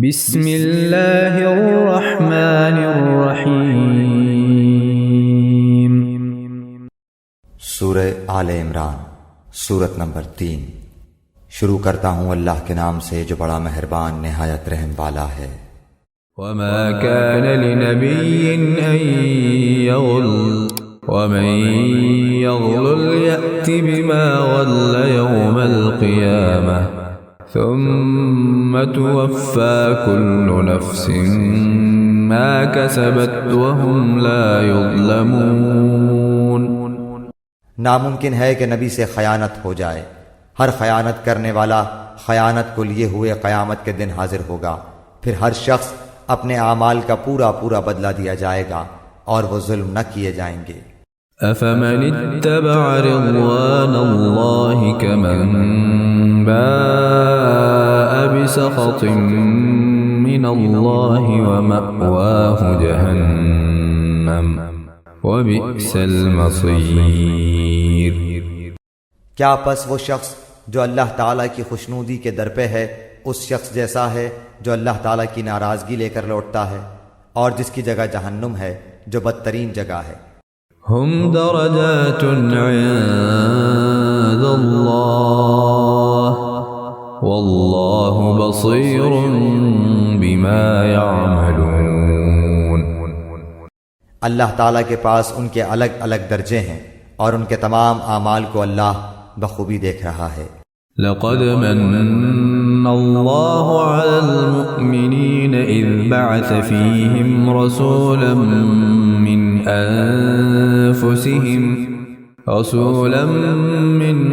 بسم اللہ الرحمن الرحیم۔ سورہ آل عمران، سورت نمبر 3۔ شروع کرتا ہوں اللہ کے نام سے جو بڑا مہربان نہایت رحم والا ہے۔ وما كان لنبي أن يغل ومن يغل يأت بما غل يوم القيامة ثم توفى كل نفس ما كسبت وهم لا يظلمون۔ ناممکن ہے کہ نبی سے خیانت ہو جائے، ہر خیانت کرنے والا خیانت کو لیے ہوئے قیامت کے دن حاضر ہوگا، پھر ہر شخص اپنے اعمال کا پورا پورا بدلہ دیا جائے گا اور وہ ظلم نہ کیے جائیں گے۔ أفمن اتبع رضوان الله كمن باء بسخط من الله ومأواه جهنم وبئس المصير۔ کیا پس وہ شخص جو اللہ تعالیٰ کی خوشنودی کے در پہ ہے اس شخص جیسا ہے جو اللہ تعالیٰ کی ناراضگی لے کر لوٹتا ہے، اور جس کی جگہ جہنم ہے جو بدترین جگہ ہے۔ هم درجات عند الله والله بصير بما يعملون۔ اللہ تعالیٰ کے پاس ان کے الگ الگ درجے ہیں اور ان کے تمام اعمال کو اللہ بخوبی دیکھ رہا ہے۔ لقد من الله على المؤمنين إذ بعث فيهم رسولا من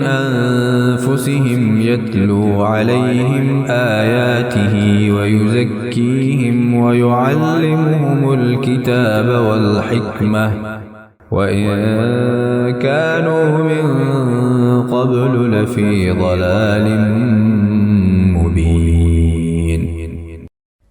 أنفسهم يتلو عليهم آياته ويزكيهم ويعلمهم الكتاب والحكمة وإن كانوا من قبل لفي ضلال مبين۔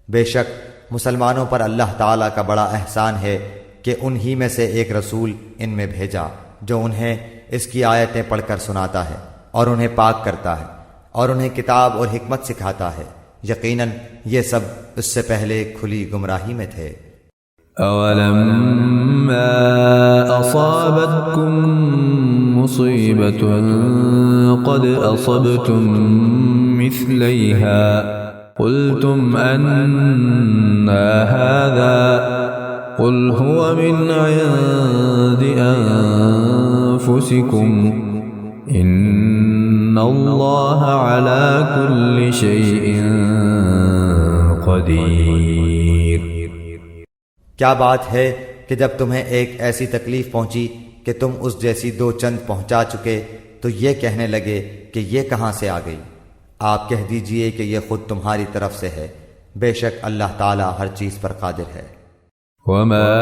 بے شک مسلمانوں پر اللہ تعالیٰ کا بڑا احسان ہے کہ انہی میں سے ایک رسول ان میں بھیجا جو انہیں اس کی آیتیں پڑھ کر سناتا ہے اور انہیں پاک کرتا ہے اور انہیں کتاب اور حکمت سکھاتا ہے، یقیناً یہ سب اس سے پہلے کھلی گمراہی میں تھے۔ أَوَلَمَّا أَصَابَتْكُم مُّصِيبَةٌ قَدْ أَصَبْتُم مِّثْلَيْهَا قُلْتُمْ أَنَّىٰ هَٰذَا قُلْ هُوَ مِنْ عِندِ أَنفُسِكُمْ إِنَّ اللَّهَ عَلَىٰ كُلِّ شَيْءٍ قَدِيرٌ۔ کیا بات ہے کہ جب تمہیں ایک ایسی تکلیف پہنچی کہ تم اس جیسی دو چند پہنچا چکے تو یہ کہنے لگے کہ یہ کہاں سے آ گئی؟ آپ کہہ دیجئے کہ یہ خود تمہاری طرف سے ہے، بے شک اللہ تعالیٰ ہر چیز پر قادر ہے۔ وما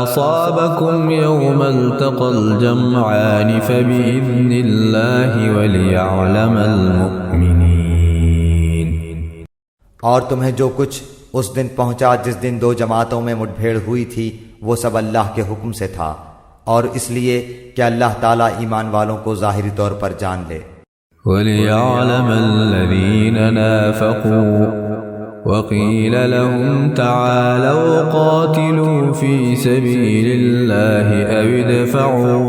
أصابكم يوم التقى الجمعان فبإذن الله وليعلم المؤمنين۔ اور تمہیں جو کچھ اس دن پہنچا جس دن دو جماعتوں میں مٹ بھیڑ ہوئی تھی وہ سب اللہ کے حکم سے تھا، اور اس لیے کہ اللہ تعالیٰ ایمان والوں کو ظاہری طور پر جان لے۔ وَلِيَعْلَمَ الَّذِينَ نَافَقُوا وَقِيلَ لَهُمْ تَعَالَوْا قَاتِلُوا فِي سَبِيلِ اللَّهِ أَوِ ادْفَعُوا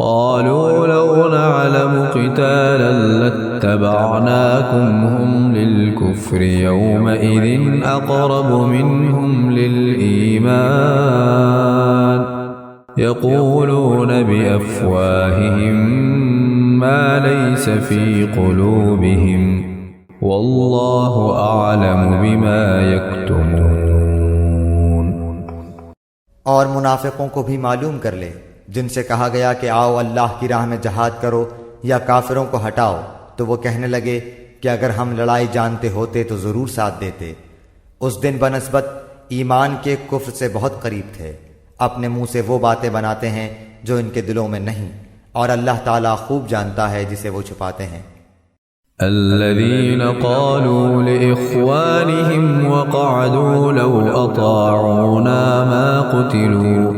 قَالُوا لَوْ نَعْلَمُ قِتَالًا لَاتَّبَعْنَاكُمْ هُمْ لِلْكُفْرِ يَوْمَئِذٍ أَقْرَبُ مِنْهُمْ لِلْإِيمَانِ يَقُولُونَ بِأَفْوَاهِهِمْ مَا لَيْسَ فِي قُلُوبِهِمْ وَاللَّهُ أَعْلَمُ بِمَا يَكْتُمُونَ۔ اور منافقوں کو بھی معلوم کر لے جن سے کہا گیا کہ آؤ اللہ کی راہ میں جہاد کرو یا کافروں کو ہٹاؤ، تو وہ کہنے لگے کہ اگر ہم لڑائی جانتے ہوتے تو ضرور ساتھ دیتے۔ اس دن بنسبت ایمان کے کفر سے بہت قریب تھے، اپنے منہ سے وہ باتیں بناتے ہیں جو ان کے دلوں میں نہیں، اور اللہ تعالیٰ خوب جانتا ہے جسے وہ چھپاتے ہیں۔ الذين قالوا لإخوانهم وقعدوا لو أطاعونا ما قتلوا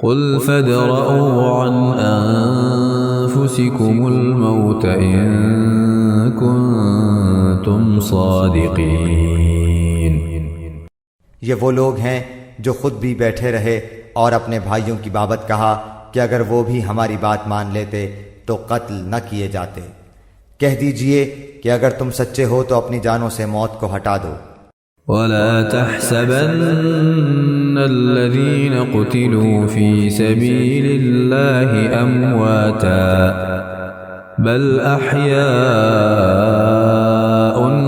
قل فادرءوا عن أنفسكم الموت إن كنتم كنتم صادقين. یہ وہ لوگ ہیں جو خود بھی بیٹھے رہے اور اپنے بھائیوں کی بابت کہا کہ اگر وہ بھی ہماری بات مان لیتے تو قتل نہ کیے جاتے. کہہ دیجئے کہ اگر تم سچے ہو تو اپنی جانوں سے موت کو ہٹا دو. ولا تحسبن الذين قتلوا في سبيل الله أمواتا بل أحياء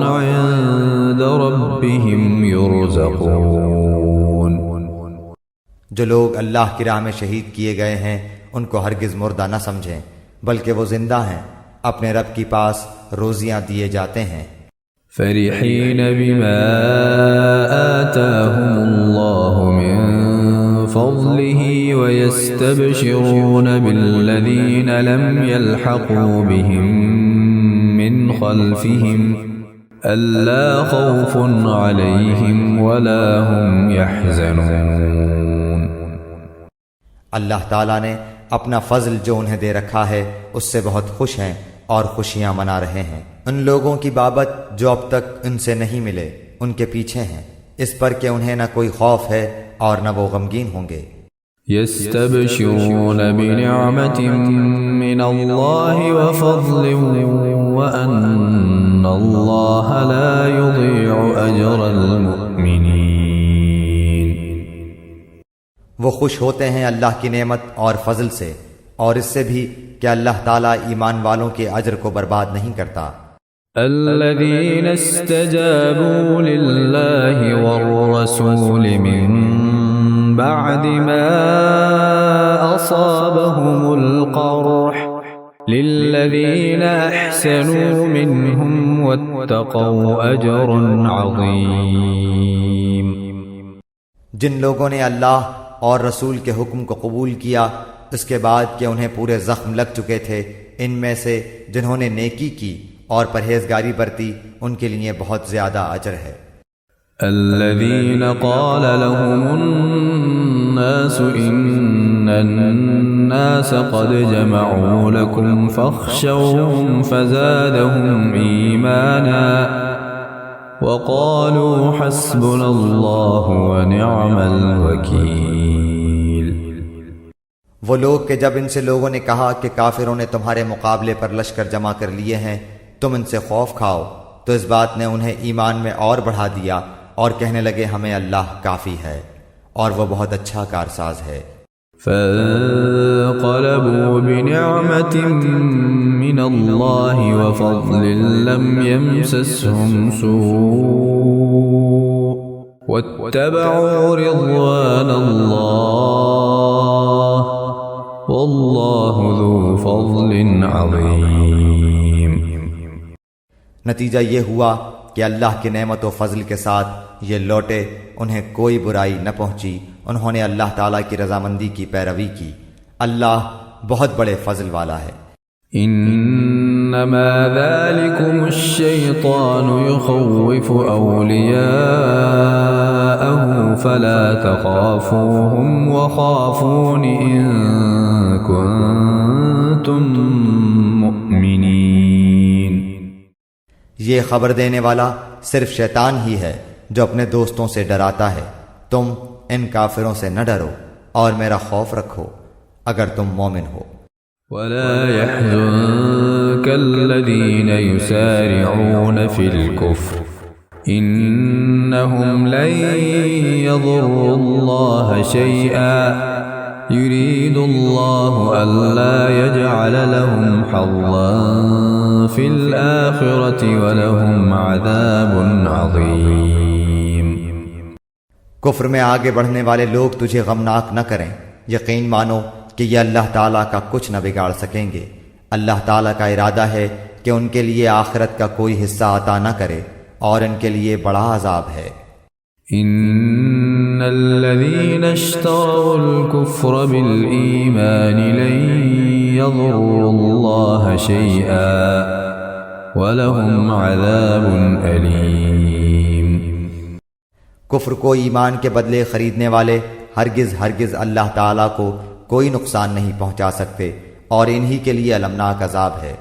عند ربهم يرزقون. جو لوگ اللہ کی راہ میں شہید کیے گئے ہیں ان کو ہرگز مردہ نہ سمجھیں، بلکہ وہ زندہ ہیں، اپنے رب کی پاس روزیاں دیے جاتے ہیں. فرحين بما آتاهم الله من فضله ويستبشرون بالذين لم يلحقوا بهم من خلفهم ألا خوف عليهم ولا هم يحزنون. اللہ تعالیٰ نے اپنا فضل جو انہیں دے رکھا ہے اس سے بہت خوش ہیں اور خوشیاں منا رہے ہیں. ان لوگوں کی بابت جو اب تک ان سے نہیں ملے ان کے پیچھے ہیں، اس پر کہ انہیں نہ کوئی خوف ہے اور نہ وہ غمگین ہوں گے. يستبشرون بنعمة من الله وفضل وأن الله لا يضيع أجر المؤمنين. وہ خوش ہوتے ہیں اللہ کی نعمت اور فضل سے، اور اس سے بھی کہ اللہ تعالیٰ ایمان والوں کے اجر کو برباد نہیں کرتا. الذين استجابوا لله والرسول من بعد ما أصابهم القرح للذين أحسنوا منهم واتقوا أجر عظيم. جن لوگوں نے اللہ اور رسول کے حکم کو قبول کیا اس کے بعد کہ انہیں پورے زخم لگ چکے تھے، ان میں سے جنہوں نے نیکی کی اور پرہیزگاری برتی ان کے لیے بہت زیادہ اجر ہے. الذين قال لهم الناس إن الناس قد جمعوا لكم فاخشوهم فزادهم إيمانا وقالوا حسبنا الله ونعم الوكيل. وہ لوگ کہ جب ان سے لوگوں نے کہا کہ کافروں نے تمہارے مقابلے پر لشکر جمع کر لیے ہیں، تم ان سے خوف کھاؤ، تو اس بات نے انہیں ایمان میں اور بڑھا دیا اور کہنے لگے ہمیں اللہ کافی ہے اور وہ بہت اچھا کارساز ہے. فانقلبوا بنعمة من الله وفضل لم يمسسهم سوء واتبعوا رضوان الله والله ذو فضل عظيم. نتیجہ یہ ہوا کہ اللہ کی نعمت و فضل کے ساتھ یہ لوٹے، انہیں کوئی برائی نہ پہنچی، انہوں نے اللہ تعالیٰ کی رضامندی کی پیروی کی. اللہ بہت بڑے فضل والا ہے. انما ذلكم الشيطان يخوف اولياءه فلا تخافوهم وخافون ان كنتم مؤمنين. یہ خبر دینے والا صرف شیطان ہی ہے جو اپنے دوستوں سے ڈراتا ہے. تم ان کافروں سے نہ ڈرو اور میرا خوف رکھو اگر تم مومن ہو. ولا يحزنك الذين يسارعون في الكفر إنهم لن يضروا الله شيئا يريد الله ألا يجعل لهم حظا في الآخرة ولهم عذاب عظيم. کفر میں آگے بڑھنے والے لوگ تجھے غمناک نہ کریں، یقین مانو کہ یہ اللہ تعالیٰ کا کچھ نہ بگاڑ سکیں گے. اللہ تعالیٰ کا ارادہ ہے کہ ان کے لیے آخرت کا کوئی حصہ عطا نہ کرے اور ان کے لیے بڑا عذاب ہے. ان الذين اشتروا الكفر بالإيمان لن يضروا الله شيئا ولهم عذاب أليم. کفر کو ایمان کے بدلے خریدنے والے ہرگز اللہ تعالیٰ کو کوئی نقصان نہیں پہنچا سکتے اور انہی کے لیے المناک عذاب ہے.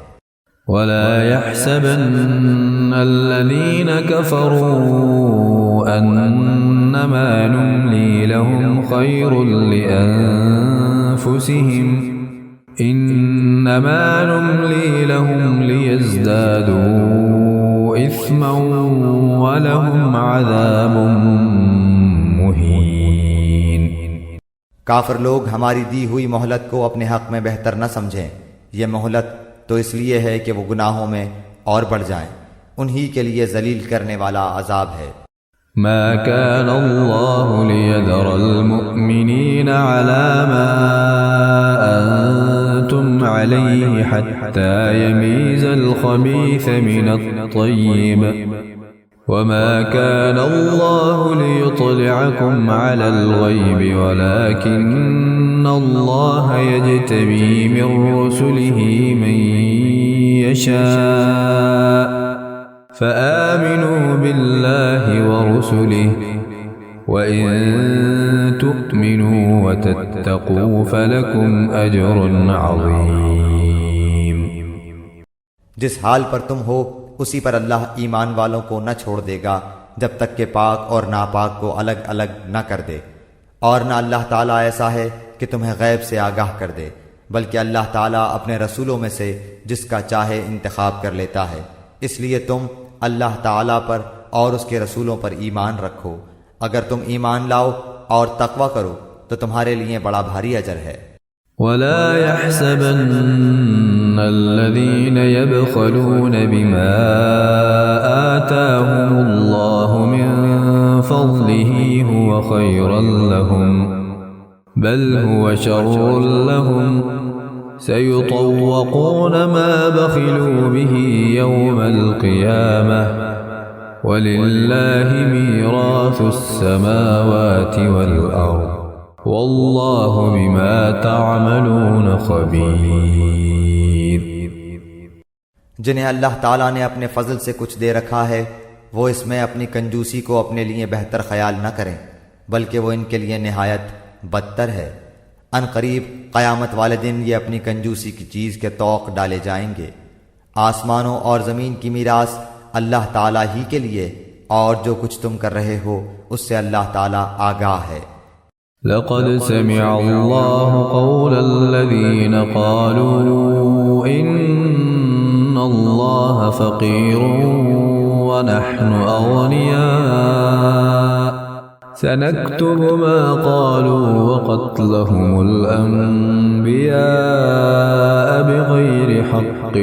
ولا يحسبن الذين كفروا أنما نملي لهم خير لأنفسهم إنما نملي لهم ليزدادوا إثما ولهم عذاب مهين۔ کافر لوگ ہماری دی ہوئی مہلت کو اپنے حق میں بہتر نہ سمجھیں، یہ مہلت تو اس لیے ہے کہ وہ گناہوں میں اور بڑھ جائیں، انہی کے لیے ذلیل کرنے والا عذاب ہے۔ ما كان الله ليذر المؤمنين على ما أنتم عليه حتى يميز الخبيث من الطيب وما كان الله ليطلعكم على الغيب ولكن الله يجتبي من رسله من يشاء فآمنوا بالله ورسله وإن تؤمنوا وتتقوا فلكم أجر عظيم۔ جس حال پر تم ہو اسی پر اللہ ایمان والوں کو نہ چھوڑ دے گا جب تک کہ پاک اور ناپاک کو الگ الگ نہ کر دے، اور نہ اللہ تعالیٰ ایسا ہے کہ تمہیں غیب سے آگاہ کر دے، بلکہ اللہ تعالیٰ اپنے رسولوں میں سے جس کا چاہے انتخاب کر لیتا ہے۔ اس لیے تم اللہ تعالیٰ پر اور اس کے رسولوں پر ایمان رکھو، اگر تم ایمان لاؤ اور تقوی کرو تو تمہارے لیے بڑا بھاری اجر ہے۔ ولا يحسبن الذين يبخلون بما آتاهم الله من فضله هو خيرا لهم بل هو شر لهم سيطوقون ما بخلوا به يوم القيامة ولله ميراث السماوات والأرض والله بما تعملون خبير۔ جنہیں اللہ تعالیٰ نے اپنے فضل سے کچھ دے رکھا ہے وہ اس میں اپنی کنجوسی کو اپنے لیے بہتر خیال نہ کریں، بلکہ وہ ان کے لیے نہایت بدتر ہے۔ ان قریب قیامت والے دن یہ اپنی کنجوسی کی چیز کے طوق ڈالے جائیں گے۔ آسمانوں اور زمین کی میراث اللہ تعالیٰ ہی کے لیے، اور جو کچھ تم کر رہے ہو اس سے اللہ تعالیٰ آگاہ ہے۔ لقد سمع الله قول الذين قالوا إن الله فقير ونحن أغنياء سنكتب ما قالوا وقتلهم الأنبياء بغير حق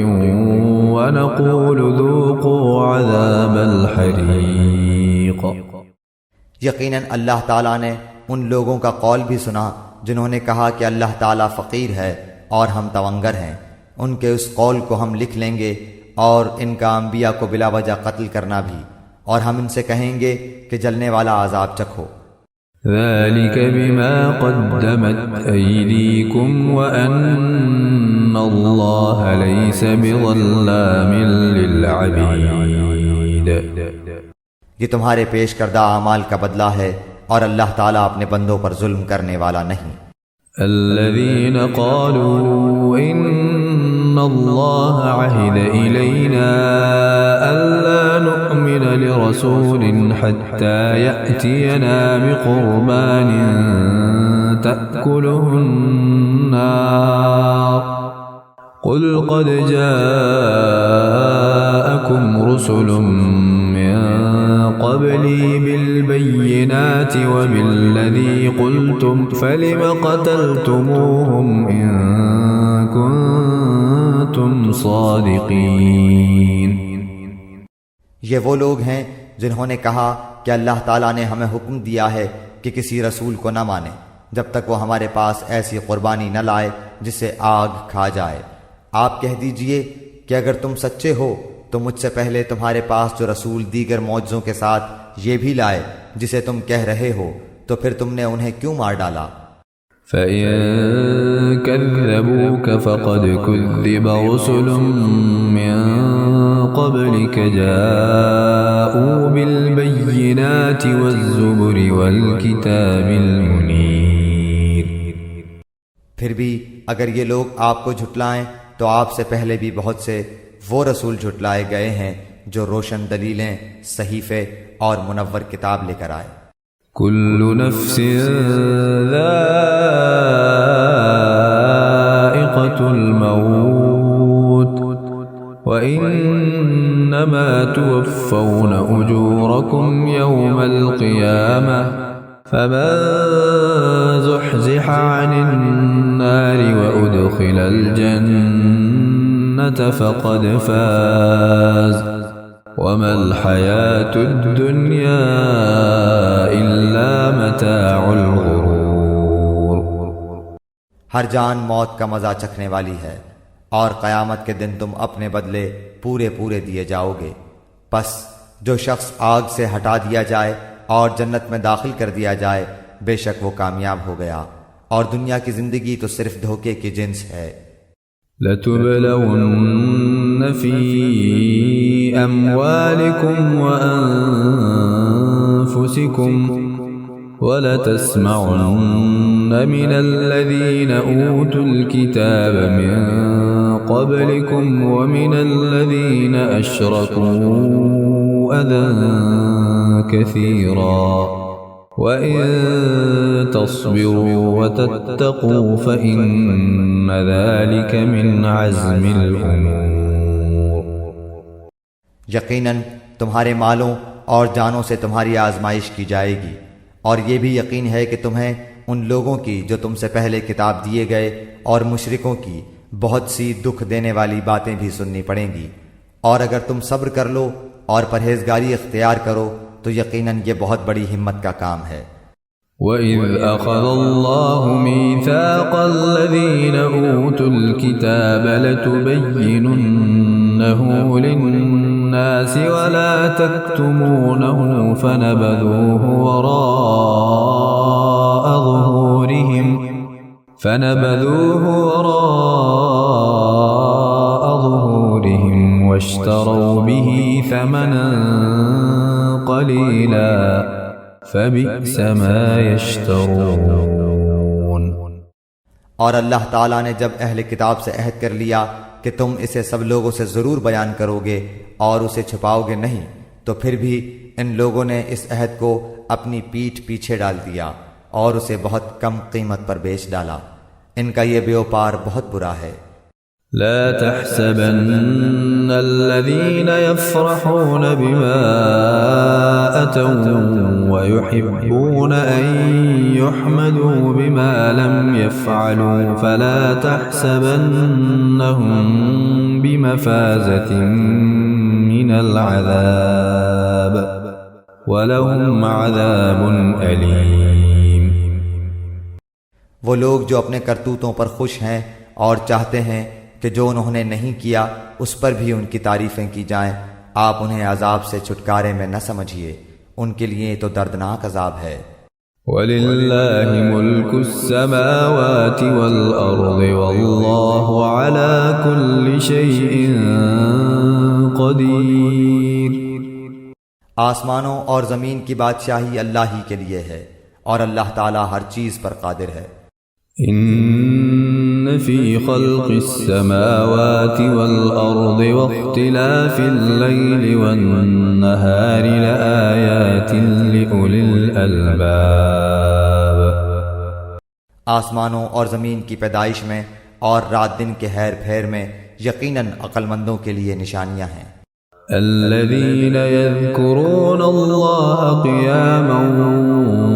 ونقول ذوقوا عذاب الحريق۔ یقیناً اللہ تعالیٰ نے ان لوگوں کا قول بھی سنا جنہوں نے کہا کہ اللہ تعالیٰ فقیر ہے اور ہم تونگر ہیں، ان کے اس قول کو ہم لکھ لیں گے، اور ان کا انبیاء کو بلا وجہ قتل کرنا بھی، اور ہم ان سے کہیں گے کہ جلنے والا عذاب چکھو۔ ذلك بما قدمت أيديكم وأن الله ليس بظلام للعبيد۔ یہ تمہارے پیش کردہ اعمال کا بدلہ ہے، اور اللہ تعالیٰ اپنے بندوں پر ظلم کرنے والا نہیں۔ الذين قالوا إن الله عهد إلينا ألا نؤمن لرسول حتى يأتينا بقربان تأكله النار قل قد جاءكم رسل من قبلي بالبينات وبالذي قلتم فلم قتلتموهم إن كنتم صادقين۔ یہ وہ لوگ ہیں جنہوں نے کہا کہ اللہ تعالیٰ نے ہمیں حکم دیا ہے کہ کسی رسول کو نہ مانے جب تک وہ ہمارے پاس ایسی قربانی نہ لائے جسے آگ کھا جائے۔ آپ کہہ دیجئے کہ اگر تم سچے ہو تو مجھ سے پہلے تمہارے پاس جو رسول دیگر معجزوں کے ساتھ یہ بھی لائے جسے تم کہہ رہے ہو، تو پھر تم نے انہیں کیوں مار ڈالا؟ فَإِن كَذَّبُوكَ فَقَدْ كُذِّبَ رُسُلٌ مِّن قَبْلِكَ جَاءُوا بِالْبَيِّنَاتِ وَالزُّبُرِ وَالْكِتَابِ الْمُنِيرِ۔ پھر بھی اگر یہ لوگ آپ کو جھٹلائیں تو آپ سے پہلے بھی بہت سے وہ رسول جھٹلائے گئے ہیں جو روشن دلیلیں، صحیفے اور منور کتاب لے کر آئے۔ كل نفس ذائقة الموت وإنما توفون أجوركم يوم القيامة فمن زحزح عن النار وأدخل الجنة فقد فاز وما الحياة الدنيا إلا متاع الغرور۔ ہر جان موت کا مزہ چکھنے والی ہے، اور قیامت کے دن تم اپنے بدلے پورے پورے دیے جاؤ گے۔ پس جو شخص آگ سے ہٹا دیا جائے اور جنت میں داخل کر دیا جائے، بے شک وہ کامیاب ہو گیا، اور دنیا کی زندگی تو صرف دھوکے کی جنس ہے۔ لَتُبْلَوُنَّ فِي أَمْوَالِكُمْ وَأَنفُسِكُمْ وَلَتَسْمَعُنَّ مِنَ الَّذِينَ أُوتُوا الْكِتَابَ مِنْ قَبْلِكُمْ وَمِنَ الَّذِينَ أَشْرَكُوا أَذًى كَثِيرًا وَإِن تَصْبِرُوا وَتَتَّقُوا فَإِنَّ ذَلِكَ مِنْ عَزْمِ الْأُمُورِ۔ یقیناً تمہارے مالوں اور جانوں سے تمہاری آزمائش کی جائے گی، اور یہ بھی یقین ہے کہ تمہیں ان لوگوں کی جو تم سے پہلے کتاب دیے گئے اور مشرکوں کی بہت سی دکھ دینے والی باتیں بھی سننی پڑیں گی، اور اگر تم صبر کر لو اور پرہیزگاری اختیار کرو تو یقیناً یہ بہت بڑی ہمت کا کام ہے۔ وَإِذْ أَخَذَ اللَّهُ مِيثَاقَ الَّذِينَ أُوتُوا الْكِتَابَ لَتُبَيِّنُنَّهُ لِلنَّاسِ وَلَا تَكْتُمُونَهُ فَنَبَذُوهُ وَرَاءَ ظُهُورِهِمْ وَاشْتَرَوْا بِهِ ثَمَنًا قَلِيلًا فَبِئْسَ مَا يَشْتَرُونَ۔ اور اللہ تعالیٰ نے جب اہل کتاب سے عہد کر لیا کہ تم اسے سب لوگوں سے ضرور بیان کرو گے اور اسے چھپاؤ گے نہیں، تو پھر بھی ان لوگوں نے اس عہد کو اپنی پیٹھ پیچھے ڈال دیا اور اسے بہت کم قیمت پر بیچ ڈالا۔ ان کا یہ بیوپار بہت برا ہے۔ لا تحسبن الذين يفرحون بما أتوا ويحبون أن يحمدوا بما لم يفعلوا فلا تحسبنهم بمفازة من العذاب ولهم عذاب أليم۔ وہ لوگ جو اپنے کرتوتوں پر خوش ہیں اور چاہتے ہیں کہ جو انہوں نے نہیں کیا اس پر بھی ان کی تعریفیں کی جائیں، آپ انہیں عذاب سے چھٹکارے میں نہ سمجھیے، ان کے لیے تو دردناک عذاب ہے۔ وَلِلَّهِ مُلْكُ السَّمَاوَاتِ وَالْأَرْضِ وَاللَّهُ عَلَى كُلِّ شَيْءٍ قَدِيرٌ۔ آسمانوں اور زمین کی بادشاہی اللہ ہی کے لیے ہے، اور اللہ تعالی ہر چیز پر قادر ہے۔ إن في خلق السماوات والأرض واختلاف الليل والنهار لآيات لأولي الألباب۔ آسمانوں اور زمین کی پیدائش میں اور رات دن کے ہیر پھیر میں یقیناً عقل مندوں کے لیے نشانیاں ہیں۔ الذين يذكرون الله قياما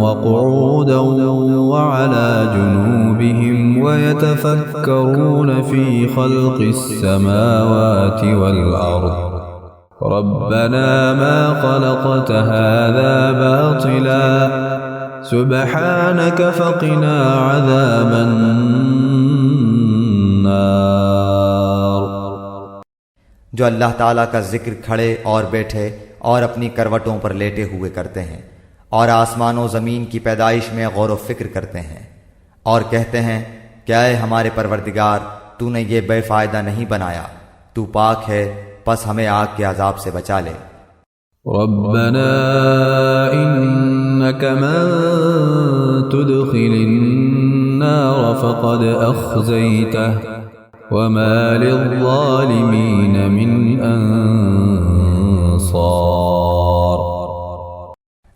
وقعودا وعلى جنوبهم ويتفكرون في خلق السماوات والأرض ربنا ما خلقت هذا باطلا سبحانك فقنا عذاب النار۔ جو اللہ تعالیٰ کا ذکر کھڑے اور بیٹھے اور اپنی کروٹوں پر لیٹے ہوئے کرتے ہیں، اور آسمان و زمین کی پیدائش میں غور و فکر کرتے ہیں، اور کہتے ہیں کہ اے ہمارے پروردگار، تو نے یہ بے فائدہ نہیں بنایا، تو پاک ہے، پس ہمیں آگ کے عذاب سے بچا لے۔ ربنا انك من تدخل النار فقد اخزيته وما للظالمين من أنصار۔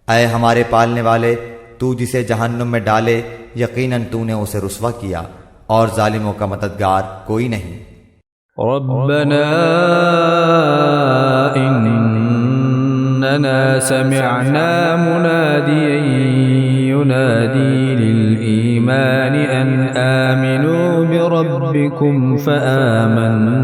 اے ہمارے پالنے والے، تو جسے جہنم میں ڈالے یقیناً تو نے اسے رسوا کیا، اور ظالموں کا مددگار کوئی نہیں۔ ربنا إننا سمعنا مناديا ينادي للإيمان أن آمنوا بربكم فآمنا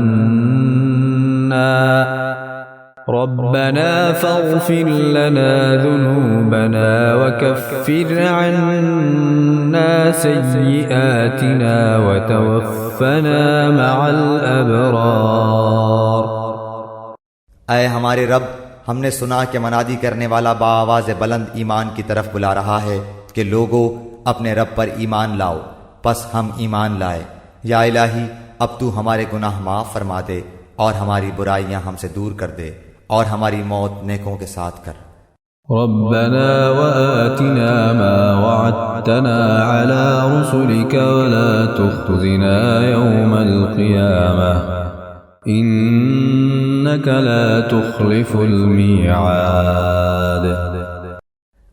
ربنا فاغفر لنا ذنوبنا وكفر عنا سيئاتنا وتوفنا مع الأبرار۔ اے ہمارے رب، ہم نے سنا کہ منادی کرنے والا بآواز بلند ایمان کی طرف بلا رہا ہے کہ لوگو اپنے رب پر ایمان لاؤ، پس ہم ایمان لائے۔ یا الہی، اب تو ہمارے گناہ معاف فرما دے اور ہماری برائیاں ہم سے دور کر دے، اور ہماری موت نیکوں کے ساتھ کر۔ ربنا وآتنا ما وعدتنا على رسلك ولا تخزنا يوم القيامة إنك لا تخلف الميعاد۔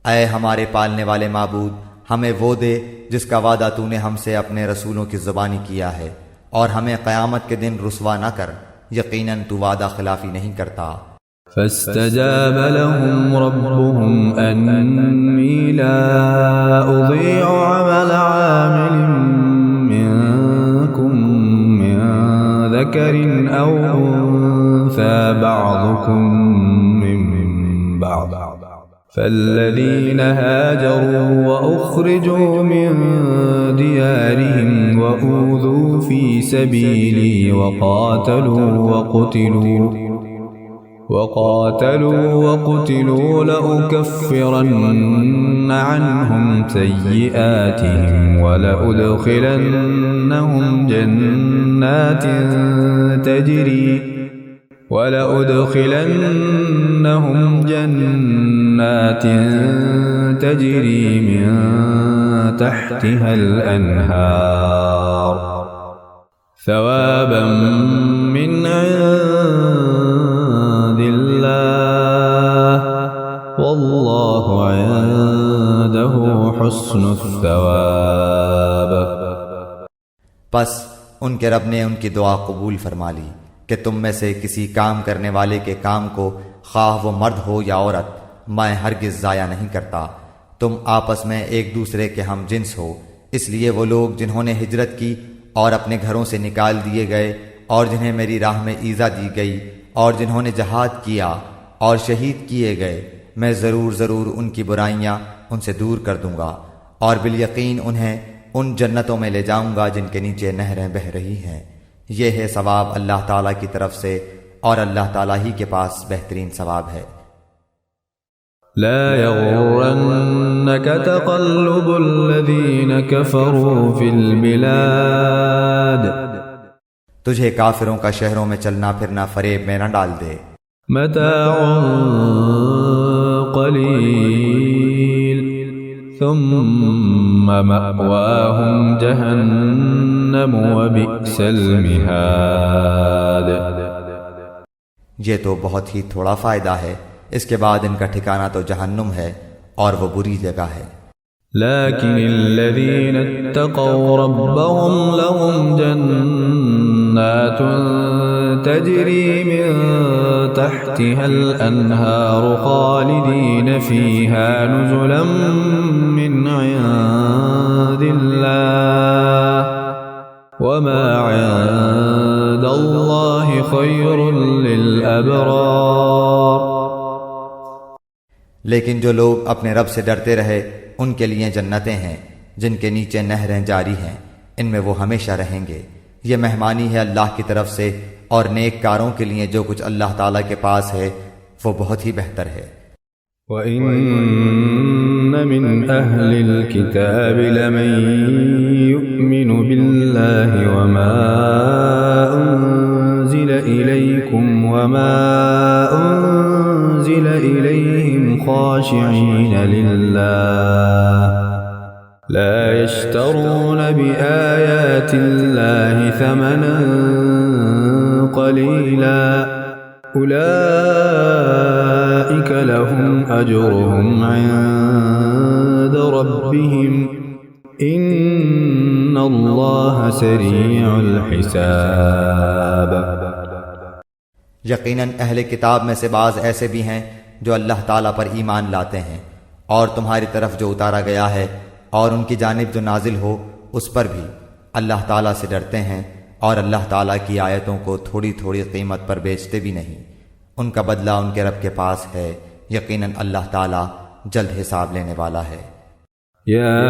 اے ہمارے پالنے والے معبود، ہمیں وہ دے جس کا وعدہ تو نے ہم سے اپنے رسولوں کی زبانی کیا ہے، اور ہمیں قیامت کے دن رسوا نہ کر، یقیناً تو وعدہ خلافی نہیں کرتا۔ فاستجاب لهم ربهم أني لا أضيع عمل عامل منكم من ذكر أو أنثى بعضكم من بعض، فالذين هاجروا وأخرجوا من ديارهم وأوذوا في سبيلي وقاتلوا لأكفرن عنهم سيئاتهم ولأدخلنهم جنات تجري من تحتها الأنهار ثوابا من عند الله والله عنده حسن الثواب۔ پس ان کے رب نے ان کی دعا قبول فرما لی کہ تم میں سے کسی کام کرنے والے کے کام کو، خواہ وہ مرد ہو یا عورت، میں ہرگز ضائع نہیں کرتا۔ تم آپس میں ایک دوسرے کے ہم جنس ہو، اس لیے وہ لوگ جنہوں نے ہجرت کی اور اپنے گھروں سے نکال دیے گئے، اور جنہیں میری راہ میں ایذا دی گئی، اور جنہوں نے جہاد کیا اور شہید کیے گئے، میں ضرور ان کی برائیاں ان سے دور کر دوں گا، اور بالیقین انہیں ان جنتوں میں لے جاؤں گا جن کے نیچے نہریں بہہ رہی ہیں۔ یہ ہے ثواب اللہ تعالیٰ کی طرف سے، اور اللہ تعالیٰ ہی کے پاس بہترین ثواب ہے۔ لا يغرنك تقلب الذين كفروا في البلاد، تجھے کافروں کا شہروں میں چلنا پھرنا فریب میں نہ ڈال دے۔ متاع قلیل ثم مأواهم جہنم وبئس المہاد۔ یہ تو بہت ہی تھوڑا فائدہ ہے، اس کے بعد ان کا ٹھکانہ تو جہنم ہے، اور وہ بری جگہ ہے۔ لیکن الذین اتقوا ربهم لهم جنات تجری من تحتها الانہار خالدین فیہا نزلا من عند اللہ وما عند اللہ خیر للابرار۔ لیکن جو لوگ اپنے رب سے ڈرتے رہے ان کے لیے جنتیں ہیں جن کے نیچے نہریں جاری ہیں، ان میں وہ ہمیشہ رہیں گے۔ یہ مہمانی ہے اللہ کی طرف سے، اور نیک کاروں کے لیے جو کچھ اللہ تعالیٰ کے پاس ہے وہ بہت ہی بہتر ہے۔ وَإِنَّ مِنْ أَهْلِ الْكِتَابِ لَمَنْ يُؤْمِنُ بِاللَّهِ وَمَا أُنْزِلَ إِلَيْكُمْ وَمَا أُنْزِلَ إِلَيْهِمْ خَاشِعِينَ لا يشترون بآيات الله ثمنا قليلا أولئك لهم أجرهم عند ربهم إن الله سريع الحساب۔ یقیناً اہل کتاب میں سے بعض ایسے بھی ہیں جو اللہ تعالیٰ پر ایمان لاتے ہیں اور تمہاری طرف جو اتارا گیا ہے اور ان کی جانب جو نازل ہو اس پر بھی اللہ تعالیٰ سے ڈرتے ہیں، اور اللہ تعالیٰ کی آیتوں کو تھوڑی تھوڑی قیمت پر بیچتے بھی نہیں۔ ان کا بدلہ ان کے رب کے پاس ہے، یقیناً اللہ تعالیٰ جلد حساب لینے والا ہے۔ يا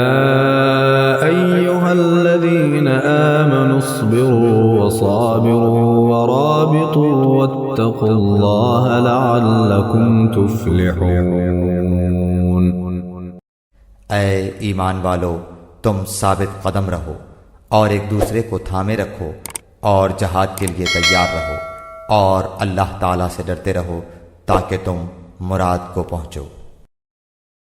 أيها الذين آمنوا اصبروا وصابروا ورابطوا واتقوا الله لعلكم تفلحون۔ اے ایمان والو، تم ثابت قدم رہو اور ایک دوسرے کو تھامے رکھو اور جہاد کے لیے تیار رہو اور اللہ تعالیٰ سے ڈرتے رہو تاکہ تم مراد کو پہنچو۔